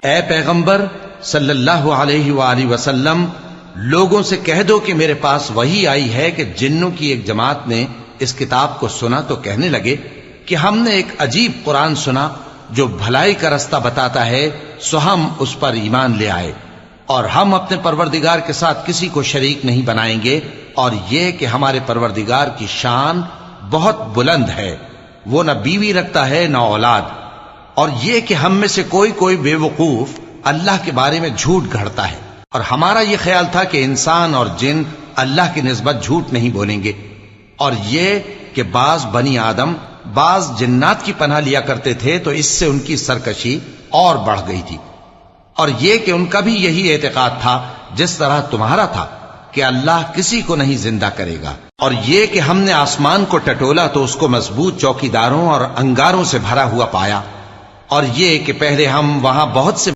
اے پیغمبر صلی اللہ علیہ وآلہ وسلم، لوگوں سے کہہ دو کہ میرے پاس وحی آئی ہے کہ جنوں کی ایک جماعت نے اس کتاب کو سنا تو کہنے لگے کہ ہم نے ایک عجیب قرآن سنا جو بھلائی کا رستہ بتاتا ہے، سو ہم اس پر ایمان لے آئے، اور ہم اپنے پروردگار کے ساتھ کسی کو شریک نہیں بنائیں گے، اور یہ کہ ہمارے پروردگار کی شان بہت بلند ہے، وہ نہ بیوی رکھتا ہے نہ اولاد، اور یہ کہ ہم میں سے کوئی بے وقوف اللہ کے بارے میں جھوٹ گھڑتا ہے، اور ہمارا یہ خیال تھا کہ انسان اور جن اللہ کی نسبت جھوٹ نہیں بولیں گے، اور یہ کہ بعض بنی آدم بعض جنات کی پناہ لیا کرتے تھے تو اس سے ان کی سرکشی اور بڑھ گئی تھی، اور یہ کہ ان کا بھی یہی اعتقاد تھا جس طرح تمہارا تھا کہ اللہ کسی کو نہیں زندہ کرے گا، اور یہ کہ ہم نے آسمان کو ٹٹولا تو اس کو مضبوط چوکیداروں اور انگاروں سے بھرا ہوا پایا، اور یہ کہ پہلے ہم وہاں بہت سے